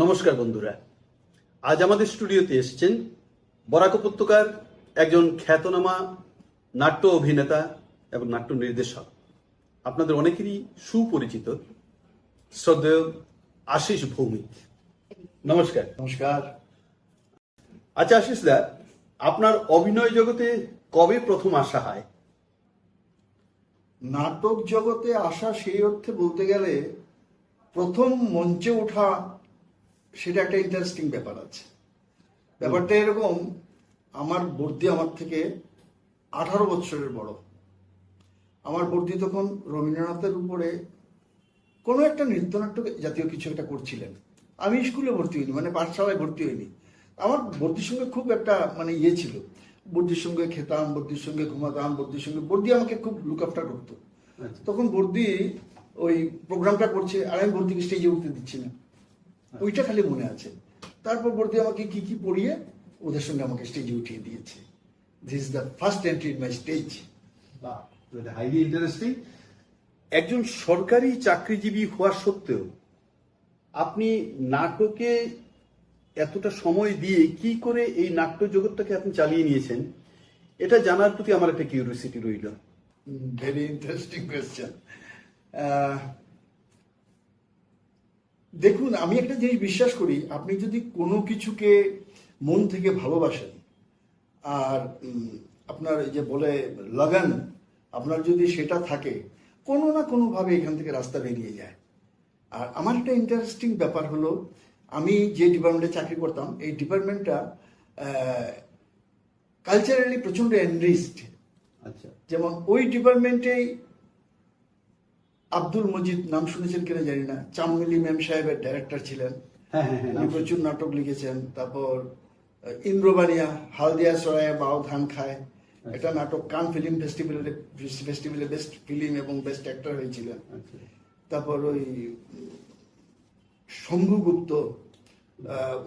নমস্কার বন্ধুরা, আজ আমাদের স্টুডিওতে এসেছেন বরাক উপত্যকার একজন খ্যাতনামা নাট্য অভিনেতা এবং নাট্য নির্দেশক, আপনাদের অনেকেরই সুপরিচিত শ্রদ্ধেয় আশিস ভৌমিক। নমস্কার। নমস্কার। আচ্ছা আশিস দা, আপনার অভিনয় জগতে কবে প্রথম আসা হয়? নাটক জগতে আসা সেই অর্থে বলতে গেলে প্রথম মঞ্চে ওঠা সেটা একটা ইন্টারেস্টিং ব্যাপার আছে। ব্যাপারটা এরকম, আমার বর্দি আমার থেকে 18 বছরের বড়। আমার বর্দি তখন রবীন্দ্রনাথের উপরে কোনো একটা নৃত্যনাট্য জাতীয় কিছু একটা করছিলেন। আমি স্কুলে ভর্তি হইনি, মানে পাঠশালায় ভর্তি হইনি। আমার বর্দির সঙ্গে খুব একটা ইয়ে ছিল, বর্দির সঙ্গে খেতাম, বর্দির সঙ্গে ঘুমাতাম, বর্দি আমাকে খুব লুক আফটার করতো। তখন বর্দি ওই প্রোগ্রামটা করছে আর আমি বর্দিকে স্টেজে উঠতে দিচ্ছি না, ওইটা খালি মনে আছে। তারপর বর্দি আমাকে কি কি পড়িয়ে ওদের সঙ্গে আমাকে স্টেজে উঠিয়ে দিয়েছে। This is the first entry in my stage. Highly interesting. একজন সরকারি চাকরিজীবী হওয়া সত্ত্বেও আপনি নাটকে এতটা সময় দিয়ে কি করে এই নাট্য জগৎটাকে আপনি চালিয়ে নিয়েছেন, এটা জানার প্রতি আমার একটা কিউরিওসিটি রইল। Very interesting question. দেখুন, আমি একটা জিনিস বিশ্বাস করি, আপনি যদি কোনো কিছুকে মন থেকে ভালোবাসেন আর আপনার যে বলে লাগান, আপনার যদি সেটা থাকে, কোনো না কোনোভাবে এখান থেকে রাস্তা বেরিয়ে যায়। আর আমার একটা ইন্টারেস্টিং ব্যাপার হলো, আমি যে ডিপার্টমেন্টে চাকরি করতাম, এই ডিপার্টমেন্টটা কালচারালি প্রচণ্ড এনরিচড। আচ্ছা। যেমন ওই ডিপার্টমেন্টেই আব্দুল মজিদ, নাম শুনেছেন কিনা জানি না, চাম্মিলি ম্যাম সাহেবের ডাইরেক্টর ছিলেন। উনি প্রচুর নাটক লিখেছেন। তারপর ইন্দ্রবানিয়া, হালদিয়া সরায় বাও ধান খায়, একটা নাটক কান ফিল্ম ফেস্টিভ্যালে বেস্ট ফিল্ম এবং বেস্ট অ্যাক্টর হয়েছিলেন। তারপর ওই শম্ভুগুপ্ত,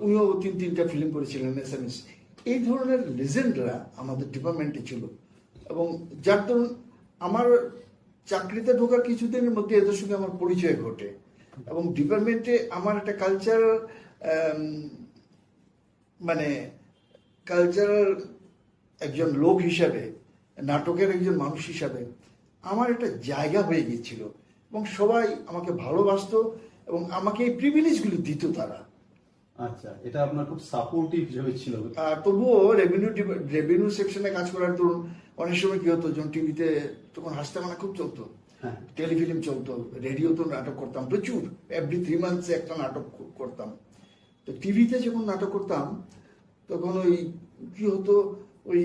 উনিও 3-4টা ফিল্ম করেছিলেন এসএমএস। এই ধরনের লেজেন্ডরা আমাদের ডিপার্টমেন্টে ছিল, এবং যার ধরুন আমার চাকরিতে ঢোকার কিছুদিনের মধ্যে এদের সঙ্গে আমার পরিচয় ঘটে, এবং ডিপার্টমেন্টে আমার একটা কালচারাল কালচারাল একজন লোক হিসাবে, নাটকের একজন মানুষ হিসাবে আমার একটা জায়গা হয়ে গিয়েছিল, এবং সবাই আমাকে ভালোবাসতো এবং আমাকে এই প্রিভিলেজগুলো দিত তারা। আচ্ছা, এটা আপনার খুব সাপোর্টিভ হিসেবে ছিল। তবুও রেভিনিউ সেকশনে কাজ করার দরুন অনেক সময় কি হতো, যখন টিভিতে তখন হাসতে খুব চলতো, টেলিফিল্ম চলতো, রেডিওতে নাটক করতাম প্রচুর, এভরি 3 মান্থসে একটা নাটক করতাম। তো টিভিতে যখন নাটক করতাম তখন ওই কি হতো, ওই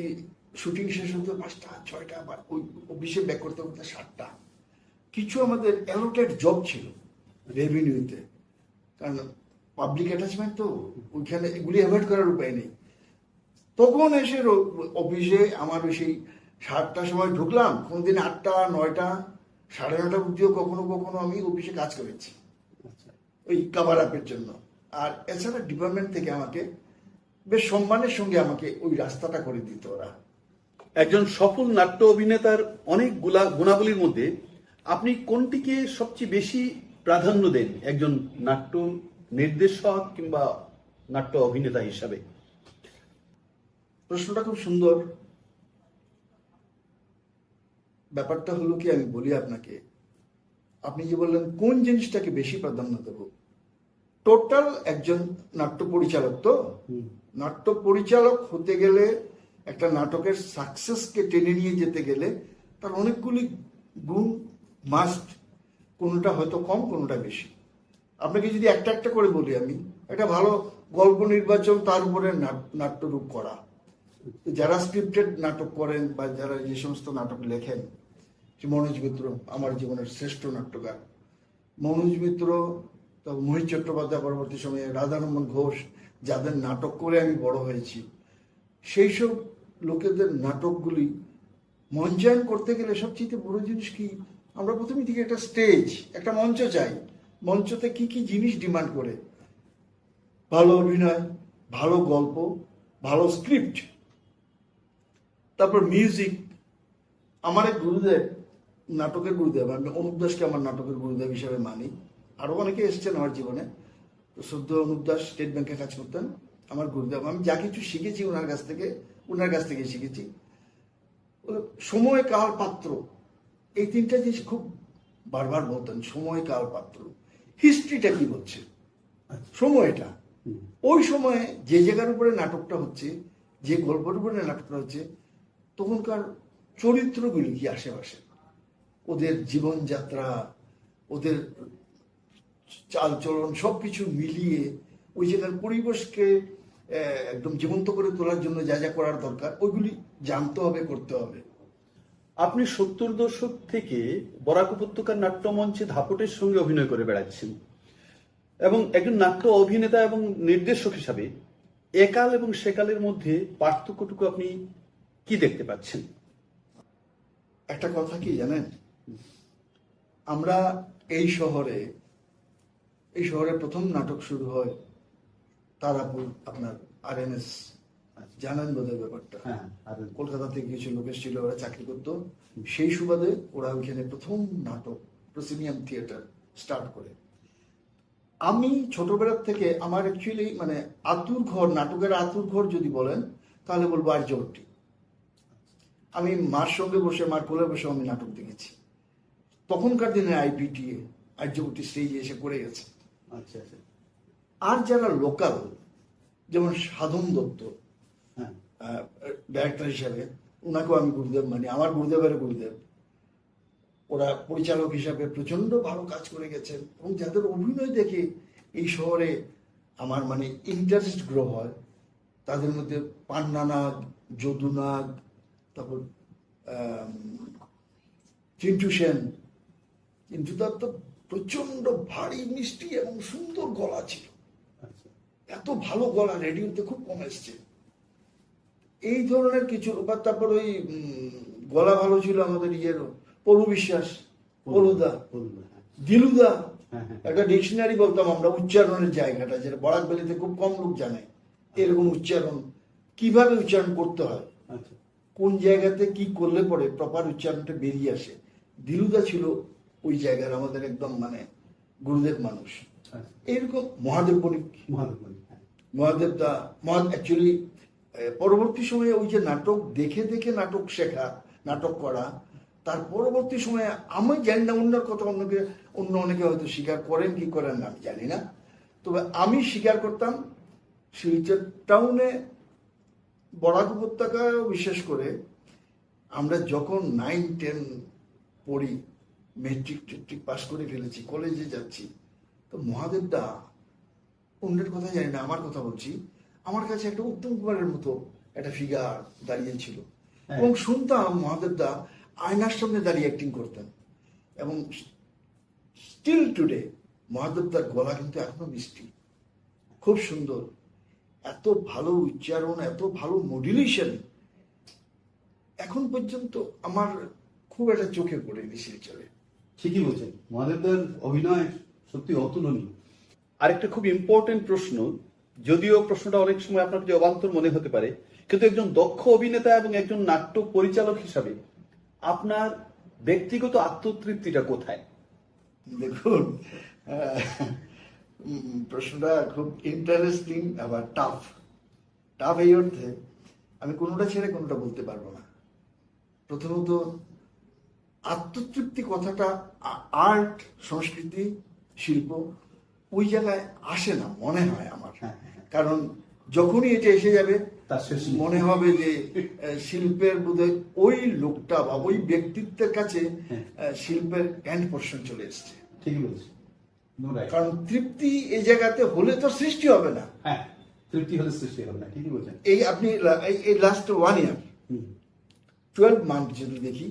শুটিং শেষ হতো 5টা 6টা, বা ওই অফিসে ব্যাক করতে করতে 7টা। কিছু আমাদের অ্যালোটেড জব ছিল রেভিনিউতে, কারণ পাবলিক অ্যাটাচমেন্ট, তো ওইখানে এগুলি অ্যাভয়েড করার উপায় নেই। তখন এসে অফিসে আমার ওই সেই 7টার সময় ঢুকলাম, কোনোদিন 8টা 9টা 9:30 অবধিও কখনো কখনো আমি অফিসে কাজ করেছি ওই কাভার আপের জন্য। আর এছাড়া ডিপার্টমেন্ট থেকে আমাকে বেশ সম্মানের সঙ্গে আমাকে ওই রাস্তাটা করে দিত ওরা। একজন সফল নাট্য অভিনেতার অনেক গুণাবলীর মধ্যে আপনি কোনটিকে সবচেয়ে বেশি প্রাধান্য দেন একজন নাট্য নির্দেশক কিংবা নাট্য অভিনেতা হিসাবে? প্রশ্নটা খুব সুন্দর। ব্যাপারটা হলো কি, আমি বলি আপনাকে, আপনি যে বললেন কোন জিনিসটাকে বেশি প্রাধান্য দেব, টোটাল একজন নাট্য পরিচালক, তো নাট্য পরিচালক হতে গেলে, একটা নাটকের সাকসেসকে টেনে নিয়ে যেতে গেলে তার অনেকগুলি গুণ মাস্ট, কোনোটা হয়তো কম, কোনোটা বেশি। আপনাকে যদি একটা একটা করে বলি, আমি একটা ভালো গল্প নির্বাচন, তার উপরে নাট্যরূপ করা। যারা স্ক্রিপ্টেড নাটক করেন বা যারা যে সমস্ত নাটক লেখেন, মনোজ মিত্র আমার জীবনের শ্রেষ্ঠ নাট্যকার, মনোজ মিত্র, তারপর মোহিত চট্টোপাধ্যায়, পরবর্তী সময়ে রাধারমন ঘোষ, যাদের নাটক করে আমি বড় হয়েছি, সেই সব লোকেদের নাটকগুলি মঞ্চায়ন করতে গেলে সবচেয়ে বড় জিনিস কি, আমরা প্রথমে থেকে একটা স্টেজ, একটা মঞ্চ চাই। মঞ্চতে কি কি জিনিস ডিমান্ড করে, ভালো অভিনয়, ভালো গল্প, ভালো স্ক্রিপ্ট, তারপর মিউজিক। আমার এক গুরুদেব, নাটকের গুরুদেব, আমি অনুপ দাসকে আমার নাটকের গুরুদেব হিসেবে মানি, আরও অনেকে এসছেন আমার জীবনে। তো শ্রদ্ধ অনুপ দাস স্টেট ব্যাংকে কাজ করতেন, আমার গুরুদেব। আমি যা কিছু শিখেছি ওনার কাছ থেকে শিখেছি। সময়, কাল, পাত্র, এই তিনটা জিনিস খুব বারবার বলতেন। সময়, কাল, পাত্র। হিস্ট্রিটা কি বলছে, সময়টা, ওই সময়ে যে জায়গার উপরে নাটকটা হচ্ছে, যে গল্পের উপরে নাটকটা হচ্ছে, তখনকার চরিত্রগুলি কি আশেপাশে, ওদের জীবনযাত্রা, ওদের চালচলন, সবকিছু মিলিয়ে ওই জায়গার পরিবেশকে একদম জীবন্ত করে তোলার জন্য যা যা করার দরকার ওইগুলি জানতে হবে, করতে হবে। আপনি 70 দশক থেকে বরাক উপত্যকার নাট্যমঞ্চে ধাপটের সঙ্গে অভিনয় করে বেড়াচ্ছেন এবং একজন নাট্য অভিনেতা এবং নির্দেশক হিসাবে একাল এবং সেকালের মধ্যে পার্থক্যটুকু আপনি কি দেখতে পাচ্ছেন? একটা কথা কি জানেন, আমরা এই শহরে প্রথম নাটক শুরু হয় তারাপুর, আপনার RNS, জানেন বোধহয় ব্যাপারটা। কলকাতা থেকে কিছু লোক এসেছিল, ওরা চাকরি করতো, সেই সুবাদে ওরা ওইখানে প্রথম নাটক প্রসিনিয়াম থিয়েটার স্টার্ট করে। আমি ছোটবেলার থেকে আমার অ্যাকচুয়ালি মানে আতুর ঘর, নাটকের আতুর ঘর যদি বলেন তাহলে বলবো আর্যভট্টি। আমি মার সঙ্গে বসে, মার কোলে বসে আমি নাটক দেখেছি। তখনকার দিনে IPTA, আর্যভট্টি স্টেজে এসে করে গেছে। আচ্ছা আচ্ছা। আর যারা লোকাল, যেমন সাধন দত্ত ডাইরেক্টর হিসাবে, ওনাকেও আমি গুরুদেব মানি, আমার গুরুদেবের গুরুদেব। ওরা পরিচালক হিসাবে প্রচন্ড ভালো কাজ করে গেছেন এবং যাদের অভিনয় দেখে এই শহরে আমার মানে ইন্টারেস্ট গ্রো হয়, তাদের মধ্যে পান্না নাগ, যদু নাগ, তারপর চিন্টু সেন। কিন্তু তার তো প্রচন্ড ভারী, মিষ্টি এবং সুন্দর গলা ছিল। এত ভালো গলা রেডিওতে খুব কম এসছে। এই ধরনের কিছু, তারপর ওই গলা ভালো ছিল আমাদের পলু বিশ্বাস, পলুদা, দিলুদা। একটা ডিকশনারি বলতাম আমরা উচ্চারণের জায়গাটা, যেটা বরাক ভ্যালিতে খুব কম লোক জানে। এরকম উচ্চারণ কিভাবে উচ্চারণ করতে হয়, কোন জায়গাতে কি করলে পরে প্রপার উচ্চারণটা বেরিয়ে আসে। দিলুদা ছিল ওই জায়গার আমাদের একদম মানে গুরুদেব মানুষ। এইরকম মহাদেব বণিক, মহাদেবদা, অ্যাকচুয়ালি পরবর্তী সময়ে ওই যে নাটক দেখে দেখে নাটক শেখা, নাটক করা, তার পরবর্তী সময়ে আমি জানি না, অন্যের কথা অন্য অনেকে হয়তো স্বীকার করেন কি করেন না আমি জানি না, তবে আমি স্বীকার করতাম শিলচর টাউনে বরাক উপত্যকা বিশেষ করে আমরা যখন 9-10 পড়ি, মেট্রিক পাস করে ফেলেছি, কলেজে যাচ্ছি, তো মহাদেব দা, অন্যের কথা জানি না, আমার কথা বলছি, আমার কাছে একটা উত্তম কুমারের মতো একটা ফিগার দাঁড়িয়েছিল। এবং শুনতাম মহাদেব দা আয়নার সামনে দাঁড়িয়ে অ্যাক্টিং করতেন। এবং স্টিল টুডে মহাদেব দার গলা কিন্তু এখনো মিষ্টি, খুব সুন্দর, এত ভালো উচ্চারণ, এত ভালো মডুলেশন, এখন পর্যন্ত আমার খুব একটা চোখে পড়েনি শিলচরে। ঠিকই বলছেন, মহাদেবদার অভিনয় সত্যি অতুলনীয়। আরেকটা খুব ইম্পর্টেন্ট প্রশ্ন, যদিও প্রশ্নটা অনেক সময় আপনার যে অবান্তর মনে হতে পারে, কিন্তু একজন দক্ষ অভিনেতা এবং একজন নাট্য পরিচালক হিসাবে আপনার ব্যক্তিগত আত্মতৃপ্তিটা কোথায়? দেখুন, প্রশ্নটা খুব ইন্টারেস্টিং, আবার টাফ এই অর্থে আমি কোনোটা ছেড়ে কোনোটা বলতে পারবো না। প্রথমত আত্মতৃপ্তি কথাটা আর্ট, সংস্কৃতি, শিল্প ওই জায়গায় আসে না মনে হয় আমার। কারণ যখনই এটা এসে যাবে মনে হবে যে শিল্পের বোধহয় ওই লোকটা বা ওই ব্যক্তিত্বের কাছে শিল্পের এন্ড পোর্শন চলে এসছে। ঠিকই বলছি, কারণ তৃপ্তি এই জায়গাতে হলে তো সৃষ্টি হবে না। তৃপ্তি হলে সৃষ্টি হবে না, ঠিকই বলছেন। এই আপনি এই লাস্ট 1 year 12 মান্থ যদি দেখি,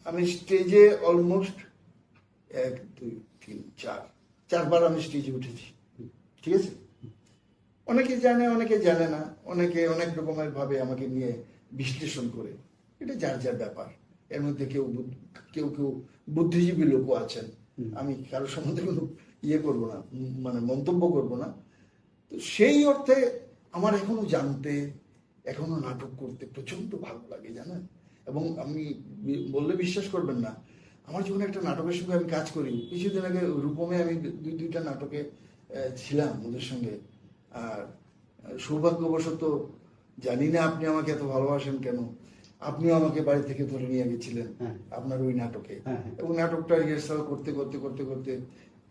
আমি স্টেজে অলমোস্ট 1, 2, 3, 4 বার আমি স্টেজে উঠেছি। ঠিক আছে, অনেকে জানে, অনেকে জানে না, অনেকে অনেক রকমের ভাবে আমাকে নিয়ে বিশ্লেষণ করে, এটা যার যার ব্যাপার। এর মধ্যে কেউ বুদ্ধিজীবী লোকও আছেন, আমি কারোর সম্বন্ধে কোনো করবো না, মানে মন্তব্য করবো না। তো সেই অর্থে আমার এখনো জানতে, এখনো নাটক করতে প্রচন্ড ভালো লাগে, জানেন। এবং আমি বললে বিশ্বাস করবেন না, আমার যখন একটা নাটকের সঙ্গে আমি কাজ করি, কিছুদিন আগে রূপমে আমি 2-2টা নাটকে ছিলাম ওদের সঙ্গে। আর সৌভাগ্যবশত জানি না আপনি আমাকে এত ভালোবাসেন কেন, আপনিও আমাকে বাড়ি থেকে ধরে নিয়ে গেছিলেন হ্যাঁ। আপনার ওই নাটকে। হ্যাঁ, হ্যাঁ। এবং নাটকটা রিহার্সাল করতে করতে করতে করতে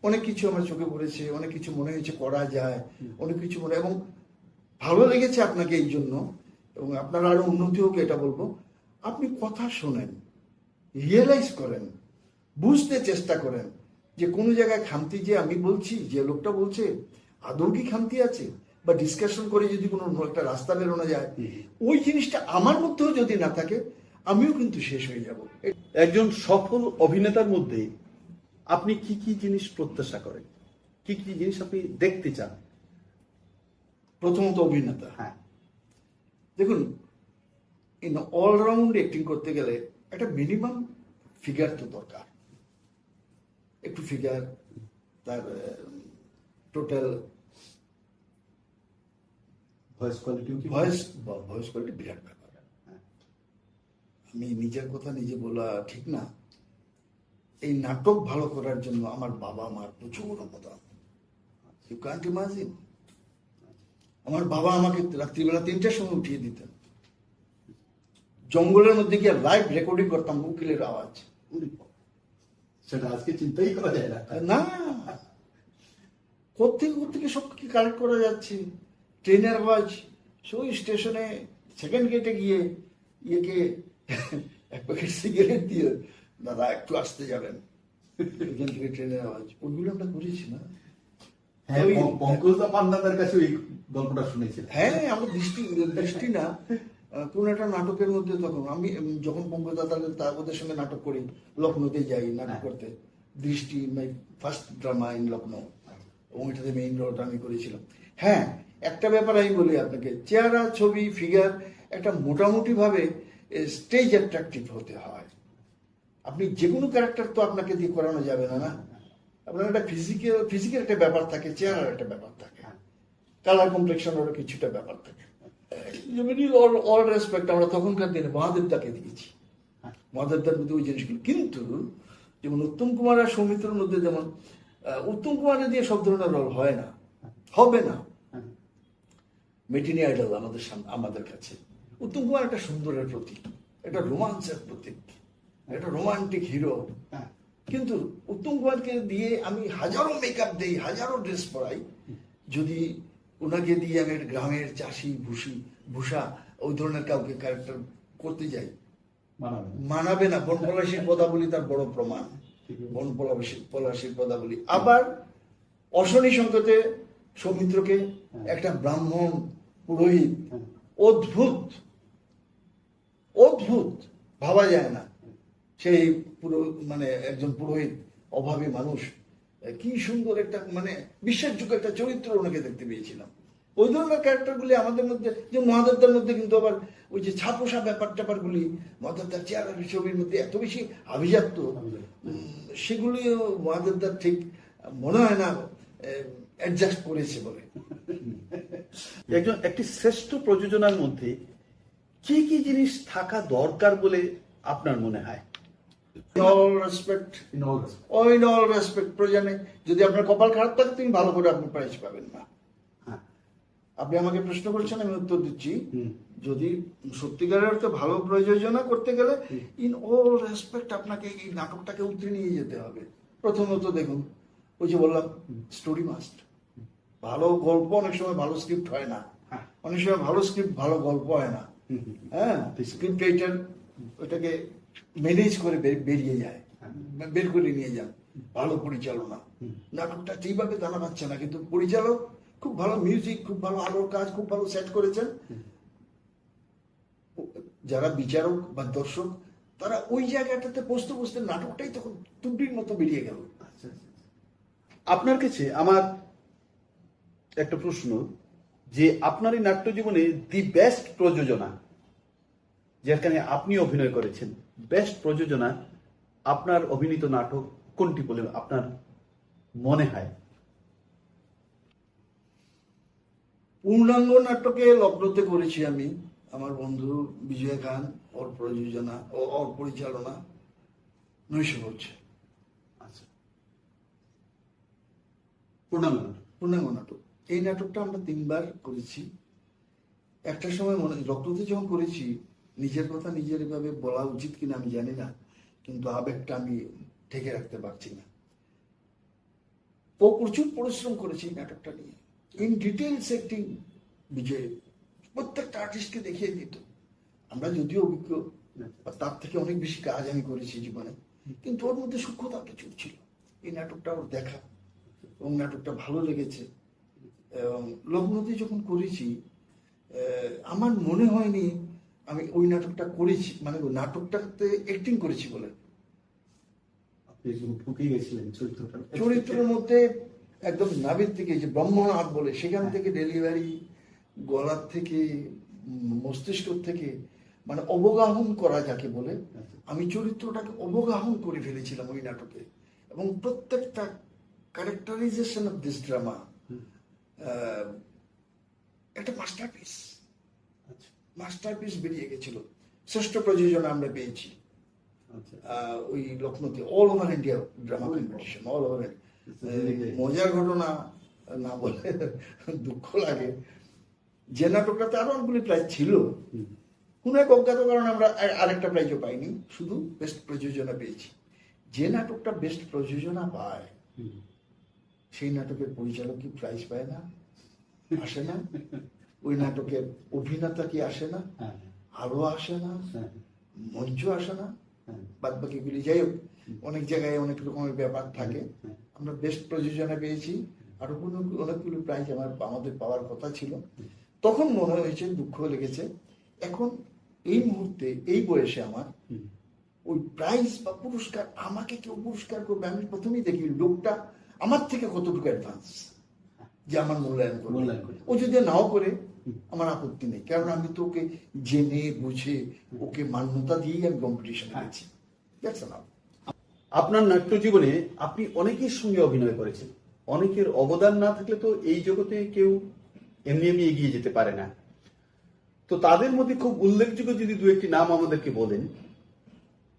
অনেক কিছু আমার চোখে পড়েছে, অনেক কিছু মনে হয়েছে করা যায়, অনেক কিছু মনে, এবং ভালো লেগেছে আপনাকে এই জন্য। এবং আপনার আরো উন্নতি হোক এটা বলবো। আপনি কথা শোনেন, রিয়েলাইজ করেন, বুঝতে চেষ্টা করেন যে কোনো জায়গায় খামতি যে আমি বলছি, যে লোকটা বলছে আদৌ কি খামতি আছে, বা ডিসকাশন করে যদি কোনো একটা রাস্তা বেরোনো যায়, ওই জিনিসটা আমার মধ্যেও যদি না থাকে আমিও কিন্তু শেষ হয়ে যাব। একজন সফল অভিনেতার মধ্যে আপনি কি কি জিনিস প্রত্যাশা করেন, কি কি জিনিস আপনি দেখতে চান? প্রথমত অভিনেতা, হ্যাঁ। দেখুন ইন অলরাউন্ড অ্যাক্টিং করতে গেলে একটা মিনিমাম ফিগার তো দরকার, একটু ফিগার, তার total voice quality, voice quality বিরাট ব্যাপার। আমি নিজের কথা নিজে বলা ঠিক না, এই নাটক ভালো করার জন্য আমার বাবা মার প্রচুর অবদান। You can't imagine. আমার বাবা আমাকে রাত্রিবেলা 3টার সময় উঠিয়ে দিতেন, জঙ্গলের মধ্যে গিয়ে লাইভ রেকর্ডিং করতাম উকিলের আওয়াজ। সেটা আজকে চিন্তাই করা যায় না। না, কোত্থেকে সব কি কালেক্ট করা যাচ্ছে, ট্রেনের আওয়াজ, সেই স্টেশনে সেকেন্ড গেটে গিয়ে ইয়েকে এক প্যাকেট সিগারেট দিয়ে, দাদা একটু আসতে যাবেন, এখান থেকে ট্রেনের আওয়াজ, ওইগুলো আমরা করেছি না? হ্যাঁ, পঙ্কজদা পান্নাদার কাছে ওই গল্পটা শুনেছিলাম। হ্যাঁ, আমরা দৃষ্টি না, কোন একটা নাটকের মধ্যে, তখন আমি যখন পঙ্কজদা ওদের সঙ্গে নাটক করি, লখনৌতে যাই নাটক করতে, দৃষ্টি my first drama in Lucknow, এবং এটাতে মেইন রোলটা আমি করেছিলাম। হ্যাঁ, একটা ব্যাপার আমি বলি আপনাকে, চেহারা, ছবি, ফিগার একটা মোটামুটি ভাবে স্টেজ অ্যাট্রাকটিভ হতে হয়। আপনি যে কোনো ক্যারেক্টার তো আপনাকে দিয়ে করানো যাবে না, না? আপনার একটা ফিজিক্যাল একটা ব্যাপার থাকে, চেহারার একটা ব্যাপার থাকে, কালার কমপ্লেকশনেরও কিছুটা ব্যাপার থাকে। অল রেসপেক্ট, আমরা তখনকার দিনে মহাদেবদাকে দিয়েছি, মহাদেবদার মধ্যে ওই জিনিসগুলো। কিন্তু যেমন উত্তম কুমার আর সৌমিত্রের মধ্যে, যেমন উত্তম কুমারের দিয়ে সব ধরনের রোল হয় না, হবে না। মেটিনি আইডল আমাদের কাছে উত্তম কুমার একটা সুন্দরের প্রতীক, একটা রোমান্সের প্রতীক, একটা রোমান্টিক হিরো। কিন্তু উত্তম কুমারকে দিয়ে আমি হাজারো মেকআপ দেই, হাজারো ড্রেস পরাই, যদি ওনাকে দিয়ে আমি গ্রামের চাষি ভূষা ওই ধরনের কাউকে ক্যারেক্টার করতে যাই, মানাবে না। বন পলাশীর পদাবলী তার বড় প্রমাণ, বন পলাশীর পদাবলী। আবার অশনি সংকেতে সৌমিত্রকে একটা ব্রাহ্মণ পুরোহিত, অদ্ভুত ভাবা যায় না, সেই পুরো মানে একজন পুরোহিত, অভাবী মানুষ, কি সুন্দর একটা মানে বিশ্বাসযোগ্য একটা চরিত্র ওনাকে দেখতে পেয়েছিলাম। ওই ধরনের ক্যারেক্টারগুলি আমাদের মধ্যে, যে মহাদেবদার মধ্যে কিন্তু আবার ওই যে ছাপোষা ব্যাপারগুলি মহাদেবদার চেহারা ছবির মধ্যে এত বেশি আভিজাত্য, সেগুলিও মহাদেবদার ঠিক মনে হয় না অ্যাডজাস্ট করেছে বলে। একটি শ্রেষ্ঠ প্রযোজনার মধ্যে কি কি জিনিস থাকা দরকার বলে আপনার মনে হয়? ইন অল রেসপেক্ট প্রয়োজনে, যদি আপনার কপাল খারাপ থাকে তুমি ভালো করে আপনি প্রাইজ পাবেন না। আপনি আমাকে প্রশ্ন করছেন, আমি উত্তর দিচ্ছি। যদি সত্যিকারের অর্থে ভালো প্রযোজনা করতে গেলে ইন অল রেসপেক্ট আপনাকে এই নাটকটাকে উতরে নিয়ে যেতে হবে। প্রথমত দেখুন, ওই যে বললাম স্টোরি মাস্ট, ভালো গল্প অনেক সময় ভালো স্ক্রিপ্ট হয় না, অনেক সময় ভালো স্ক্রিপ্ট ভালো গল্প হয় না। হ্যাঁ, স্ক্রিপ্ট রাইটার ওটাকে ম্যানেজ করে বের করে নিয়ে যান। ভালো পরিচালনা, নাটকটা ঠিকভাবে জানা পাচ্ছে না, কিন্তু পরিচালক খুব ভালো মিউজিক, খুব ভালো আলোর কাজ, খুব ভালো সেট করেছেন। যারা বিচারক বা দর্শক, তারা ওই জায়গাটাতে বসতে বসতে নাটকটাই তখন তুবড়ির মতো বেরিয়ে গেল। আপনার কাছে আমার একটা প্রশ্ন, যে আপনার এই নাট্য জীবনে দি বেস্ট প্রযোজনা, যেখানে আপনি অভিনয় করেছেন, বেস্ট প্রযোজনা আপনার অভিনীত নাটক কোনটি বলে আপনার মনে হয়? পূর্ণাঙ্গ নাটকে লখনৌতে করেছি আমি, আমার বন্ধু বিজয় খান, ওর প্রযোজনা ও ওর পরিচালনা, 900 বছর। আচ্ছা, পূর্ণাঙ্গ নাটক। পূর্ণাঙ্গ নাটক। এই নাটকটা আমরা 3বার করেছি। একটা সময় মনে রক্ততে যখন করেছি, নিজের কথা নিজের এভাবে বলা উচিত কিনা আমি জানি না, কিন্তু আবেগটা আমি ঢেকে রাখতে পারছি না। ও প্রচুর পরিশ্রম করেছে এই নাটকটা নিয়ে, ইন ডিটেলস অ্যাক্টিং। বিজয় প্রত্যেকটা আর্টিস্টকে দেখিয়ে দিত। আমরা যদিও অভিজ্ঞ, তার থেকে অনেক বেশি কাজ আমি করেছি জীবনে, কিন্তু ওর মধ্যে সূক্ষ্মতা প্রচুর ছিল। এই নাটকটা ওর দেখা এবং নাটকটা ভালো লেগেছে। এবং লগ্নতে যখন করেছি, আমার মনে হয়নি আমি ওই নাটকটা করেছি, মানে ওই নাটকটাতে অ্যাক্টিং করেছি বলে। আপনি একদম ঢুকে গেছিলেন চরিত্রের মধ্যে একদম নাভির থেকে, যে ব্রহ্মনাথ বলে, সেখান থেকে ডেলিভারি, গলার থেকে, মস্তিষ্ক থেকে, মানে অবগাহন করা যাকে বলে, আমি চরিত্রটাকে অবগাহন করে ফেলেছিলাম ওই নাটকে। এবং প্রত্যেকটা ক্যারেক্টারাইজেশন অফ দিস ড্রামা একটা মাস্টারপিস, মাস্টারপিস বেরিয়ে গেছিল। শ্রেষ্ঠ প্রযোজনা আমরা পেয়েছি ওই লখনৌতে, all over India drama competition, all over. মজার ঘটনা না বলে দুঃখ লাগে, যে নাটকটাতে আরো অনেকগুলি প্রাইজ ছিল, কোন এক অজ্ঞাত কারণে আমরা আরেকটা প্রাইজও পাইনি, শুধু বেস্ট প্রযোজনা পেয়েছি। যে নাটকটা বেস্ট প্রযোজনা পায়, সেই নাটকের পরিচালক কি প্রাইজ পায় না? আসে না? ওই নাটকের অভিনেতা কি আসে না? আলো আসে না? মঞ্চ আসে না? বাদ বাকিগুলি যাই হোক, অনেক জায়গায় অনেক রকমের ব্যাপার থাকে। আমরা বেস্ট প্রযোজনা পেয়েছি, আরো অনেকগুলো প্রাইজ আমাদের পাওয়ার কথা ছিল। তখন মনে হয়েছে, দুঃখ লেগেছে। এখন এই মুহূর্তে, এই বয়সে আমার ওই প্রাইজ বা পুরস্কার, আমাকে কেউ পুরস্কার করবে, আমি প্রথমেই দেখি লোকটা আমার থেকে কতটুকু অ্যাডভান্স, যে আমার মূল্যায়ন করবে। ও যদি নাও করে আমার আপত্তি নেই, কারণ আমি তো ওকে জেনে বুঝে ওকে মান্যতা দিয়েই আমি কম্পিটিশনে গেছি। আপনার নাট্য জীবনে আপনি অনেকের সঙ্গে অভিনয় করেছেন। অনেকের অবদান না থাকলে তো এই জগতে কেউ এমনি এমনি এগিয়ে যেতে পারে না। তো তাদের মধ্যে খুব উল্লেখযোগ্য যদি দু একটি নাম আমাদেরকে বলেন,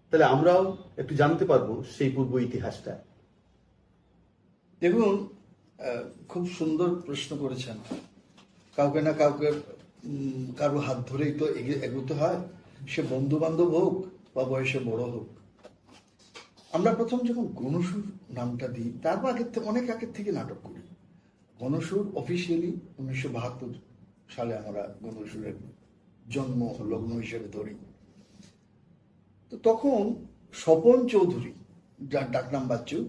তাহলে আমরাও একটু জানতে পারবো সেই পূর্ব ইতিহাসটা। দেখুন, খুব সুন্দর প্রশ্ন করেছেন। কাউকে না কাউকে, কারো হাত ধরেই তো এগোতে হয়, সে বন্ধু বান্ধব হোক বা বয়সে বড় হোক। আমরা প্রথম যখন গণসুর নামটা দিই, তারপর অনেক আগের থেকে নাটক করি। গণসুর অফিসিয়ালি 1972 সালে আমরা গণসুরের জন্ম লগ্ন হিসেবে ধরি। তো তখন স্বপন চৌধুরী, যার ডাকনাম বাচ্চু,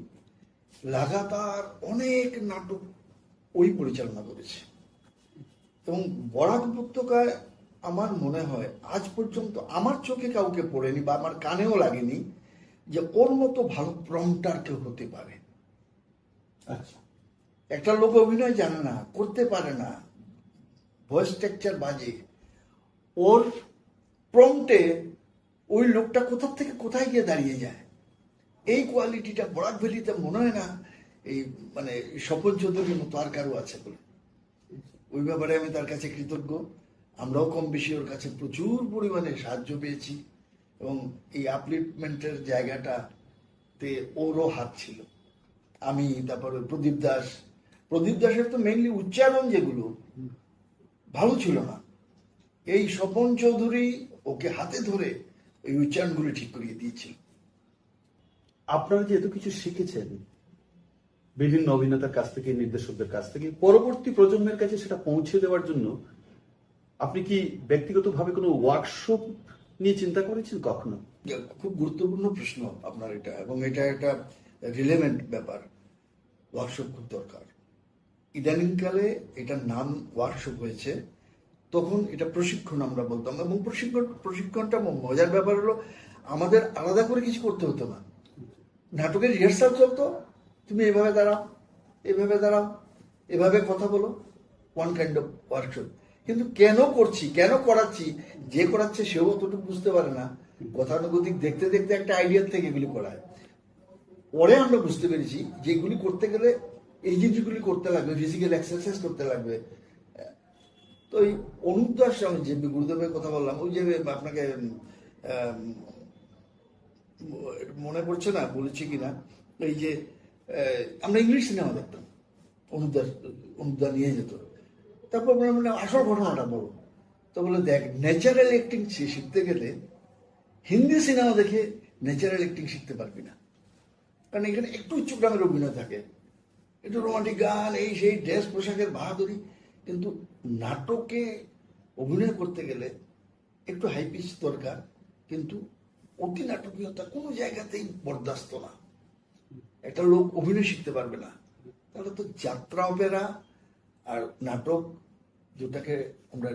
লাগাতার অনেক নাটক ওই পরিচালনা করেছে। এবং বরাক উপত্যকায় আমার মনে হয় আজ পর্যন্ত আমার চোখে কাউকে পড়েনি বা আমার কানেও লাগেনি যে ওর মতো ভালো প্রম্পটার কেউ হতে পারে। আচ্ছা, একটা লোক অভিনয় জানে না, করতে পারে না, ভয়েস স্ট্রাকচার বাজে, ওর প্রম্পটে ওই লোকটা কোথা থেকে কোথায় গিয়ে দাঁড়িয়ে যায়। এই কোয়ালিটিটা বরাক ভ্যালিতে মনে হয় না এই মানে স্বপন চৌধুরীর মতো আর কারো আছে বলে। ওই ব্যাপারে আমি তার কাছে কৃতজ্ঞ। আমরাও কম বেশি ওর কাছে প্রচুর পরিমাণে সাহায্য পেয়েছি, এবং এই আপলিফমেন্টের জায়গাটাতে ওরও হাত ছিল। আমি, তারপরে প্রদীপ দাসের তো মেইনলি উচ্চারণ যেগুলো ভালো ছিল না, এই স্বপন চৌধুরী ওকে হাতে ধরে এই উচ্চারণগুলো ঠিক করিয়ে দিয়েছিল। আপনারা যে এত কিছু শিখেছেন বিভিন্ন অভিনেতার কাছ থেকে, নির্দেশকদের কাছ থেকে, পরবর্তী প্রজন্মের কাছে সেটা পৌঁছে দেওয়ার জন্য আপনি কি ব্যক্তিগতভাবে কোনো ওয়ার্কশপ নিয়ে চিন্তা করেছেন কখনো? খুব গুরুত্বপূর্ণ প্রশ্ন আপনার এটা, এবং এটা একটা রিলেভেন্ট ব্যাপার। ওয়ার্কশপ খুব দরকার। ইদানিংকালে এটার নাম ওয়ার্কশপ হয়েছে, তখন এটা প্রশিক্ষণ আমরা বলতাম। এবং প্রশিক্ষণটা মজার ব্যাপার হলো, আমাদের আলাদা করে কিছু করতে হতো না। নাটকের রিহার্সাল চলতো, তুমি এভাবে দাঁড়াও, এভাবে দাঁড়াও, এভাবে কথা বলো, ওয়ান কাইন্ড অফ ওয়ার্কশপ। কিন্তু কেন করছি, কেন করাচ্ছি, যে করাচ্ছে সেও অতটুকু বুঝতে পারে না। গতানুগতিক দেখতে দেখতে একটা আইডিয়ার থেকে এগুলি করায়। পরে আমরা বুঝতে পেরেছি যে এগুলি করতে গেলে এই জিনিসগুলি করতে লাগবে, ফিজিক্যাল এক্সারসাইজ করতে লাগবে। তো এই অনুপ দাস, আমি যে গুরুদেবের কথা বললাম, ওই যে আপনাকে মনে পড়ছে না বলেছি কিনা, এই যে আমরা ইংলিশ সিনেমা দেখতাম, অনুদান নিয়ে যেত। তারপর বললাম, মানে আসল ঘটনাটা বলো। তো বলে, দেখ, ন্যাচারাল অ্যাক্টিং শিখতে গেলে হিন্দি সিনেমা দেখে ন্যাচারাল অ্যাক্টিং শিখতে পারবি না, কারণ এখানে একটু উচ্চগ্রামের অভিনয় থাকে, একটু রোমান্টিক গান, এই সেই ড্রেস পোশাকের বাহাদুরি। কিন্তু নাটকে অভিনয় করতে গেলে একটু হাই পিচ দরকার, কিন্তু অতি নাটকীয়তা কোনো জায়গাতেই বরদাস্ত না। একটা লোক অভিনয় শিখতে পারবে না, তাহলে তো যাত্রা অপেরা আর নাটক যেটাকে আমরা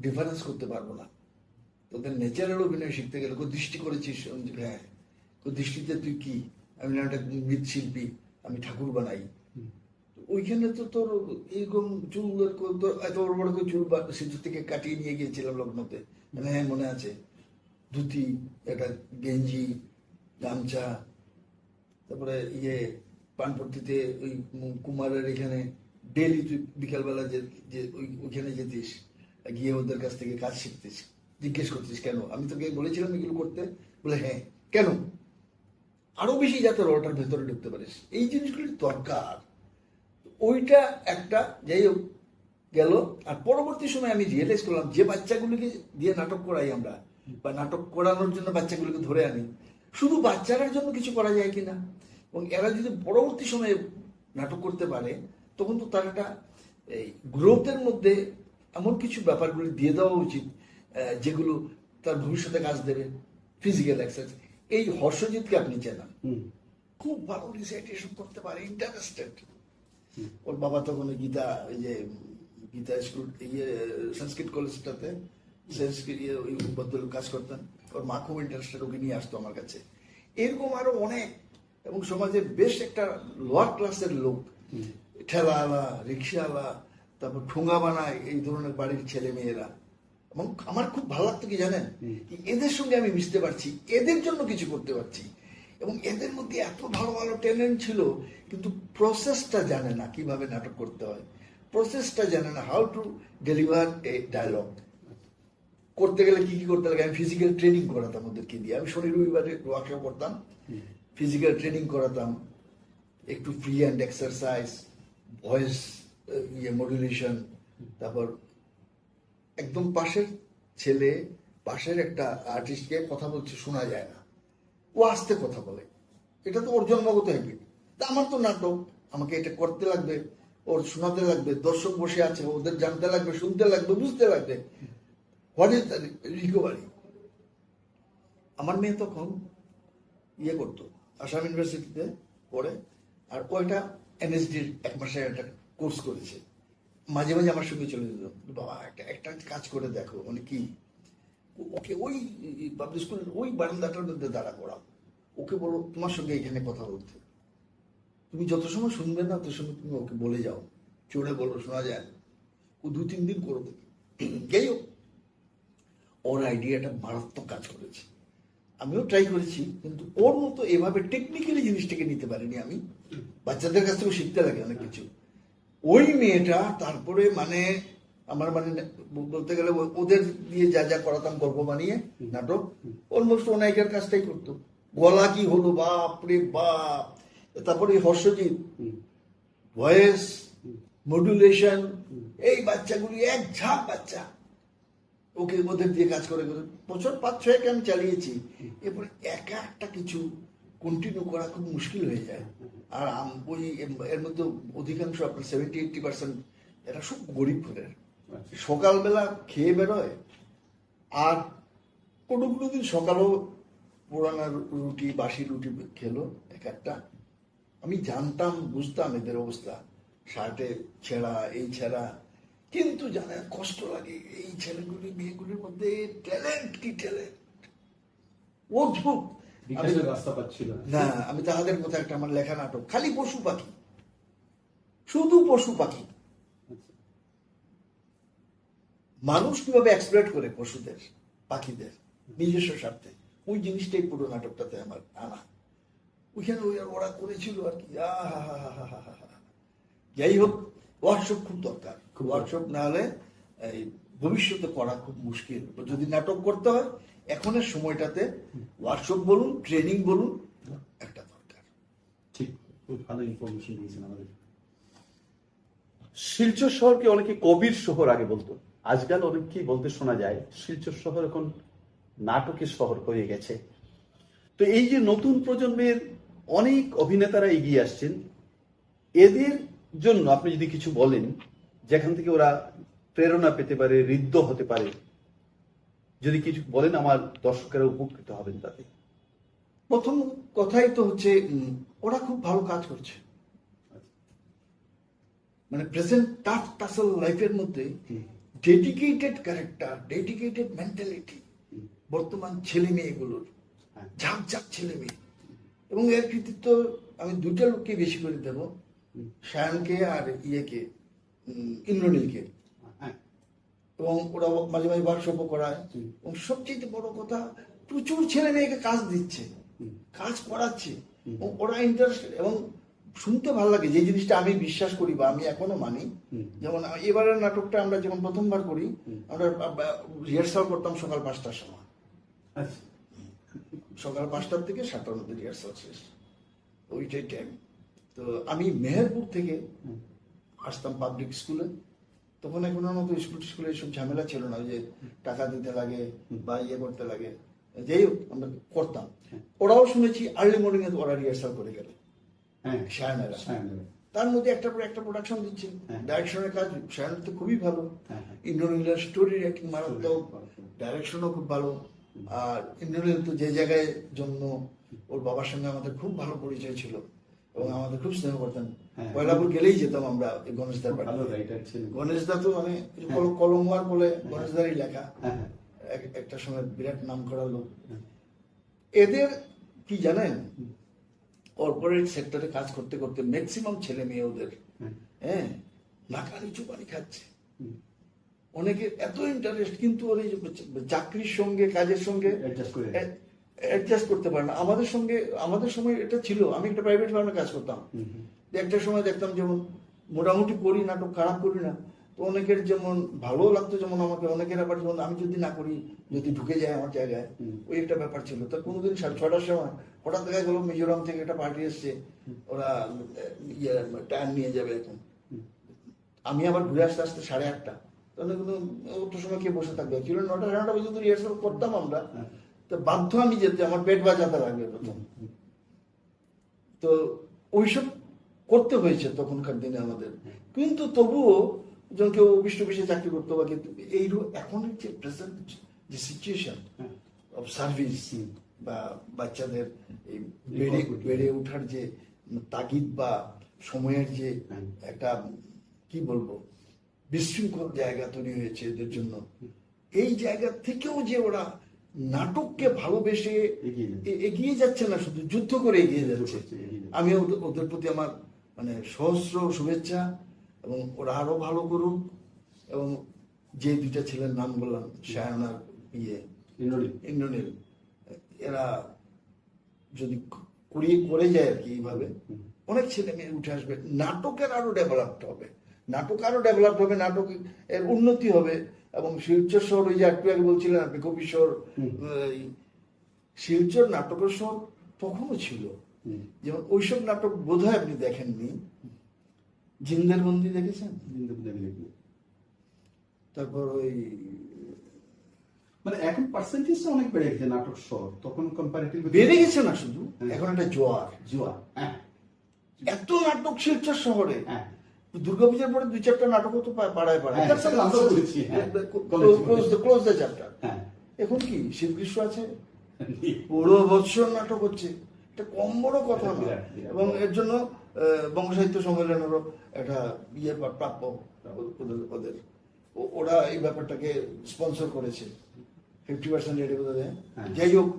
ডিফারেন্স করতে পারবো না। তোদের ন্যাচারাল অভিনয় শিখতে গেলে দৃষ্টি করেছিস, হ্যাঁ, দৃষ্টিতে তুই কি, আমি না একটা মৃৎশিল্পী, আমি ঠাকুর বানাই। ওইখানে তো তোর এইরকম চুল, এত বড় বড় করে চুল সিদ্ধ থেকে কাটিয়ে নিয়ে গিয়েছিলাম লগ্নতে, মানে হ্যাঁ মনে আছে, ধুতি, একটা গেঞ্জি, গামছা, তারপরে পানপট্টিতে ওই কুমারের এখানে ডেলি তুই বিকালবেলা যে ওইখানে যেতিস, গিয়ে ওদের কাছ থেকে কাজ শিখতিস, জিজ্ঞেস করতিস কেন, আমি তোকে বলেছিলাম এগুলো করতে, বলে হ্যাঁ কেন, আরো বেশি যাতে রোলটার ভেতরে ঢুকতে পারিস, এই জিনিসগুলি দরকার। ওইটা একটা যাই হোক গেল। আর পরবর্তী সময় আমি রিয়েলাইজ করলাম, যে বাচ্চাগুলিকে দিয়ে নাটক করাই আমরা, বা নাটক করানোর জন্য বাচ্চাগুলিকে ধরে আনি, শুধু বাচ্চাদের জন্য কিছু করা যায় কিনা, এবং এরা যদি পরবর্তী সময়ে নাটক করতে পারে, তখন তো তার একটা এই গ্রোথের মধ্যে এমন কিছু ব্যাপারগুলি দিয়ে দেওয়া উচিত যেগুলো তার ভবিষ্যতে কাজ দেবে। ফিজিক্যাল এক্সারসাইজ, এই হর্ষজিৎকে আপনি চেনান, খুব ভালো রিসাইটেশন করতে পারে, ইন্টারেস্টেড। ওর বাবা তখন গীতা, ওই যে গীতা স্কুল, সংস্কৃত কলেজটাতে সংস্কৃত ওই বদল কাজ করতেন, ওর মা খুব ইন্টারেস্টেড, ওকে নিয়ে আসতো আমার কাছে। এরকম আরো অনেক, এবং সমাজের বেশ একটা লোয়ার ক্লাসের লোক, ঠেলাওয়ালা, রিক্সাওয়ালা, তারপর ঠোঙা বানায়, এই ধরনের বাড়ির ছেলে মেয়েরা। এবং আমার খুব ভালো লাগতো কি জানেন, এদের সঙ্গে আমি মিশতে পারছি, এদের জন্য কিছু করতে পারছি, এবং এদের মধ্যে এত ভালো ভালো ট্যালেন্ট ছিল, কিন্তু প্রসেসটা জানে না কিভাবে নাটক করতে হয়, প্রসেসটা জানে না, how to deliver a dialogue. করতে গেলে কি কি করতে লাগে, আমি ফিজিক্যাল ট্রেনিং করাতাম ওদেরকে দিয়ে, আমি শনি রবিবারে ওয়ার্কশপ করতাম, ফিজিক্যাল ট্রেনিং করাতাম, একটু free hand exercise, voice modulation, তারপর একদম পাশের ছেলে, পাশের একটা আর্টিস্টকে কথা বলছে শোনা যায় না, ও আস্তে কথা বলে, এটা তো ওর জন্মগত হ্যাবিট। তা আমার তো নাটক, আমাকে এটা করতে লাগবে, ওর শোনাতে লাগবে, দর্শক বসে আছে, ওদের জানতে লাগবে, শুনতে লাগবে, বুঝতে লাগবে। What is the recovery? আমার মেয়ে তখন করতো, আসাম ইউনিভার্সিটিতে পড়ে, আর ওইটা এনএসডির 1 মাসের একটা কোর্স করেছে। মাঝে মাঝে আমার সঙ্গে চলে যেত, বাবা একটা কাজ করে দেখো, মানে কি, ওকে ওই পাবলিক স্কুলের ওই বারান্দাটার মধ্যে দাঁড়া করাও, ওকে বলো তোমার সঙ্গে এখানে কথা বলতে, তুমি যত সময় শুনবে না তত সময় তুমি ওকে বলে যাও, চড়ে বলো, শোনা যায়। ও 2-3 দিন করবে। যাই হোক, ওর আইডিয়াটা মারাত্মক কাজ করেছে, আমিও ট্রাই করেছি, কিন্তু ওর মতো এভাবে টেকনিক্যালি জিনিসটাকে নিতে পারিনি আমি। বাচ্চাদের কাছ থেকে শিখতে লাগে অনেক কিছু। ওই মেয়েটা তারপরে মানে আমার মানে বলতে গেলে ওদের দিয়ে যা যা করাতাম গল্প বানিয়ে নাটক, অলমোস্ট ও নায়িকার কাজটাই করতো। গলা কি হলো, বাপ রে বাপ! তারপরে হর্ষজিৎ, ভয়েস মডুলেশন, এই বাচ্চাগুলি এক ঝাঁক বাচ্চা, ওকে ওদের দিয়ে কাজ করে করে বছর 5-6 আমি চালিয়েছি। এরপরে একা একটা কিছু কন্টিনিউ করা খুব মুশকিল হয়ে যায়। আর ওই এর মধ্যে অধিকাংশ আপনার 70-80% এরা সব গরিব ঘরের, সকালবেলা খেয়ে বেরোয়, আর কোনো কোনো দিন সকালেও পুরানা রুটি, বাসি রুটি খেলো এক একটা। আমি জানতাম, বুঝতাম এদের অবস্থা, শার্টে ছেঁড়া, এই ছেঁড়া, কিন্তু জানেন কষ্ট লাগে। এই ছেলেগুলি মেয়েগুলির মধ্যে ট্যালেন্ট, কি ট্যালেন্ট, অদ্ভুত। রাস্তা পাচ্ছিল না, আমি তাহাদের কথা একটা আমার লেখা নাটক, খালি পশু পাখি, শুধু পশু পাখি, মানুষ কিভাবে এক্সপ্লয়েট করে পশুদের, পাখিদের নিজস্ব স্বার্থে, ওই জিনিসটাই পুরো নাটকটাতে আমার আনা। ওইখানে ওরা করেছিল আর কি। যাই হোক, ওয়ার্কশপ খুব দরকার, ওয়ার্কশপ না হলে এই ভবিষ্যতে করা খুব মুশকিল। যদি নাটক করতে হয় এখনের সময়টাতে ওয়ার্কশপ বলুন, ট্রেনিং বলুন, একটা দরকার। ঠিক, খুব ভালো ইনফরমেশন দিয়েছেন আমাদের। শিলচর শহরকে অনেকে কবির শহর আগে বলতো, আজকাল অনেককেই বলতে শোনা যায় শিলচর শহর এখন নাটকের শহর হয়ে গেছে। তো এই যে নতুন প্রজন্মের অনেক অভিনেতারা এগিয়ে আসছেন, এদের জন্য আপনি যদি কিছু বলেন যেখান থেকে ওরা প্রেরণা পেতে পারে, ঋদ্ধ হতে পারে, যদি কিছু বলেন আমার দর্শকেরা উপকৃত হবেন তাতে। প্রথম কথাই তো হচ্ছে ওরা খুব ভালো কাজ করছে। মানে প্রেজেন্ট টাফ টাসল লাইফের মধ্যে ডেডিকেটেড ক্যারেক্টার, ডেডিকেটেড মেন্টালিটি বর্তমান ছেলে মেয়েগুলোর, ঝাঁক ঝাঁক ছেলে মেয়ে। এবং এর কৃতিত্ব আমি দুইটা লোককে বেশি করে দেব, শায়ানকে আর ইয়েকে, ইন্দ্রনীলকে। এবং ওরা মাঝে মাঝে ওয়ার্কশপও করায়। এবং সবচেয়ে বড় কথা, প্রচুর ছেলে মেয়েকে কাজ দিচ্ছে, কাজ করাচ্ছে। ওরা ইন্টারেস্টেড এবং শুনতে ভালো লাগে। যে জিনিসটা আমি বিশ্বাস করি বা আমি এখনো মানি, যেমন এবারের নাটকটা আমরা যেমন প্রথমবার করি, আমরা রিহার্সাল করতাম সকাল 5টার সময়। সকাল 5টার থেকে 7টার মধ্যে রিহার্সাল শেষ, ওইটাই টাইম। তো আমি মেহেরপুর থেকে আসতাম পাবলিক স্কুলে। তখন এখনের মতো স্কুলে এসব ঝামেলা ছিল না, যে টাকা দিতে লাগে বা ইয়ে করতে লাগে। যাই হোক, আমরা করতাম। ওরাও শুনেছি আর্লি মর্নিং এ ওরা রিহার্সাল করে গেলে শায়ানেরা। তার মধ্যে একটা পর একটা প্রোডাকশন দিচ্ছে, ডাইরেকশনের কাজ শায়ানের তো খুবই ভালো। ইন্দ্রনীলের স্টোরি রাইটিং মারাত্মক, ডাইরেকশনও খুব ভালো। আর ইন্দ্রনীল তো যে জায়গায় জন্ম, ওর বাবার সঙ্গে আমাদের খুব ভালো পরিচয় ছিল এবং আমাদের খুব স্নেহ করতেন। পয়লাপুর গেলেই যেতাম আমরা গণেশদার বাড়ি। গণেশদা তো মানে কলমওয়ার বলে গণেশদারই লেখা, একটা সময় বিরাট নাম করা লোক। এদের কি জানেন, কর্পোরেট সেক্টরে কাজ করতে করতে ম্যাক্সিমাম ছেলে মেয়ে ওদের নাকানি চুপানি খাচ্ছে। অনেকের এত ইন্টারেস্ট, কিন্তু ওর এই চাকরির সঙ্গে কাজের সঙ্গে অ্যাডজাস্ট করতে পারে না। আমাদের সময় এটা ছিল। আমি একটা প্রাইভেট ফার্মে কাজ করতাম। একটা সময় দেখতাম যেমন মোটামুটি করি, নাটক খারাপ করি না। তো অনেকের যেমন ভালো লাগতো, যেমন আমাকে, অনেকের আবার যেমন আমি যদি না করি, যদি ঢুকে যায় আমার জায়গায়, ওই একটা ব্যাপার ছিল। তো কোনোদিন 6টার সময় হঠাৎ দেখা গেল মিজোরাম থেকে একটা পার্টি এসছে, ওরা টায়ার নিয়ে যাবে এখন। আমি আবার ঘুরে আসতে আসতে 8:30। তাহলে অত সময় কে বসে থাকবে? ছিল 9টা 9:30 পর্যন্ত রিহার্সাল করতাম আমরা। তো বাধ্য আমি যেতে, আমার পেট বাজাতে লাগবে প্রথম। তো ওইসব করতে হয়েছে তখনকার দিনে আমাদের। কিন্তু তবুও যখন কেউ অফিসে চাকরি করতো বা এই এখন যে প্রেজেন্ট যে সিচুয়েশন অফ সার্ভিস বা বাচ্চাদের এই বেড়ে ওঠার যে তাগিদ বা সময়ের যে একটা কি বলবো বিশৃঙ্খল জায়গা তৈরি হয়েছে এদের জন্য, এই জায়গা থেকেও যে ওরা নাটককে ভালোবেসে এগিয়ে যাচ্ছে না, শুধু যুদ্ধ করে এগিয়ে যাচ্ছে। আমি ওদের প্রতি আমার মানে সহস্র শুভেচ্ছা, এবং ওরা আরো ভালো করুক। এবং যে দুইটা ছেলের নাম বললাম, শায়ান আর ইন্দ্রনীল, এরা যদি করে যায় আর কি, এইভাবে অনেক ছেলে মেয়ে উঠে আসবে। নাটকের আরো ডেভেলপড হবে, নাটক এর উন্নতি হবে। এবং শিলচর শহর, ওই যে একটু আগে বলছিলেন আপনি কবি শহর, শিলচর নাটকের শহর তখনও ছিল। যেমন ওইসব নাটক বোধহয় আপনি দেখেননি। জিন্দের বন্দি দেখেছেন? তারপর ওই মানে এখন পার্সেন্টেজটা অনেক বেড়ে গেছে নাটক শহর, তখন কম্পারেটিভ বেড়ে গেছে না শুধু, এখন একটা জোয়ার। এত নাটক শিলচর শহরে। দুর্গাপূজার পরে 2-4টা নাটকও তো পাড়ায় ক্লোজ দ্য চ্যাপ্টার। এখন কি শিবগ্রীষ্ম আছে, পুরো বৎসর নাটক হচ্ছে, এটা কম বড় কথা না। এবং এর জন্য বঙ্গ সাহিত্য সম্মেলনেরও একটা প্রাপ্য ওদের। ওরা এই ব্যাপারটাকে স্পন্সর করেছে, 50% রেটে বোধ হয়। যাই হোক,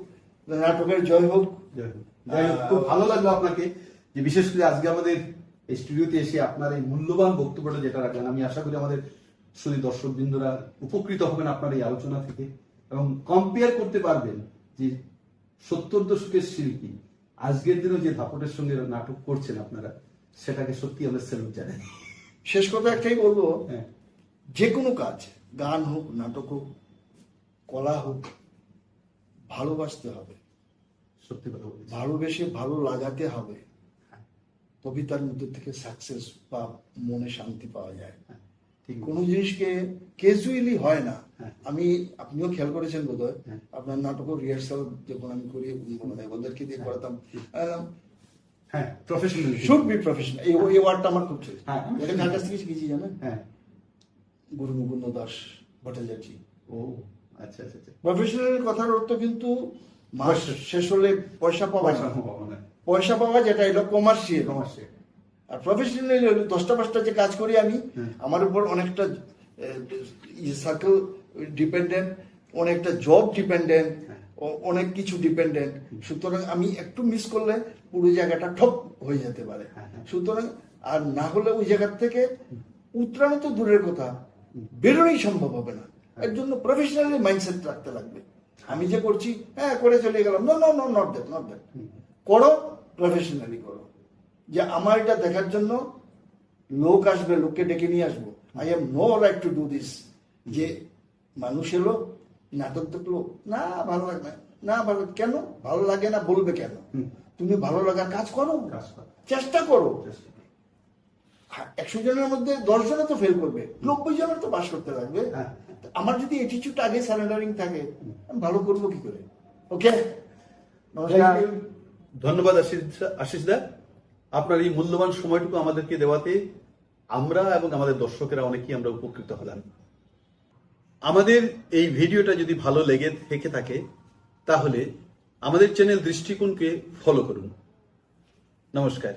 নাটকের জয় হোক। খুব ভালো লাগলো আপনাকে, যে বিশেষ করে আজকে আমাদের স্টুডিওতে এসে আপনার এই মূল্যবান বক্তব্যটা যেটা রাখলেন। আমি আশা করি আমাদের শুধু দর্শক বৃন্দরা উপকৃত হবেন আপনার এই আলোচনা থেকে, এবং কম্পেয়ার করতে পারবেন যে 70 দশকের শিল্পী আজকের দিনে যে দাপটের সঙ্গে নাটক করছেন আপনারা, সেটাকে সত্যি আমরা স্যালুট জানাই। শেষ কথা একটাই বলবো, যে কোনো কাজ, গান হোক, নাটক হোক, কলা হোক, ভালোবাসতে হবে। সত্যি কথা বলছি, ভালোবেসে ভালো লাগাতে হবে। তবে তার মধ্যে থেকে সাকসেস বা মনে শান্তি পাওয়া যায়। ঠিক কোনো জিনিসকে ক্যাজুয়ালি হয় না। হ্যাঁ। আপনিও খেয়াল করেছেন বোধহয়, হ্যাঁ। আপনার নাটকের রিহার্সাল যখন আমি করি, মানে ওদেরকে দিয়ে করাতাম, হ্যাঁ, প্রফেশনাল শুড বি প্রফেশনাল, এই ওয়ার্ডটা আমার খুব চলছে। হ্যাঁ। এটা কার কাছ থেকে শিখেছি জানেন? হ্যাঁ। গুরু মুকুন্দ দাস ভট্টাচার্য। ও আচ্ছা আচ্ছা আচ্ছা। প্রফেশনাল কথার অর্থ কিন্তু মাস শেষ হলে পয়সা পাওয়া না। পয়সা পাওয়া যেটা এলো কমার্শিয়াল। আর প্রফেশনালি হলো 10টা-5টা যে কাজ করি আমি, আমার উপর অনেকটা সার্কেল ডিপেন্ডেন্ট, অনেকটা জব ডিপেন্ডেন্ট, অনেক কিছু ডিপেন্ডেন্ট। সুতরাং আমি একটু মিস করলে পুরো জায়গাটা ঠপ হয়ে যেতে পারে। সুতরাং আর না হলে ওই জায়গা থেকে উত্তরানো তো দূরের কথা, বেরোনোই সম্ভব হবে না। এর জন্য প্রফেশনালি মাইন্ডসেট রাখতে লাগবে। আমি যে করছি, হ্যাঁ করে চলে গেলাম, no no no, not that, not that. করো, প্রফেশনালি করো। যে আমার এটা দেখার জন্য লোক আসবে, লোককে ডেকে নিয়ে আসবো, I have no right to do this. যে মানুষ এলো, নাটক দেখলো, না ভালো লাগে না, না ভালো কেন ভালো লাগে না বলবে কেন? তুমি ভালো লাগার কাজ করো, চেষ্টা করো। 100 জনের মধ্যে 10 জনে তো ফেল করবে, 90 জনের তো পাস করতে লাগবে। আমার যদি অ্যাটিটিউড আগে সারেন্ডারিং থাকে, আমি ভালো করবো কি করে? ওকে, নমস্কার। ধন্যবাদ আশিস দা, আপনার এই মূল্যবান সময়টুকু আমাদেরকে দেওয়াতে আমরা এবং আমাদের দর্শকেরা অনেকেই আমরা উপকৃত হলাম। আমাদের এই ভিডিওটা যদি ভালো লেগে থেকে থাকে তাহলে আমাদের চ্যানেল দৃষ্টিকোণকে ফলো করুন। নমস্কার।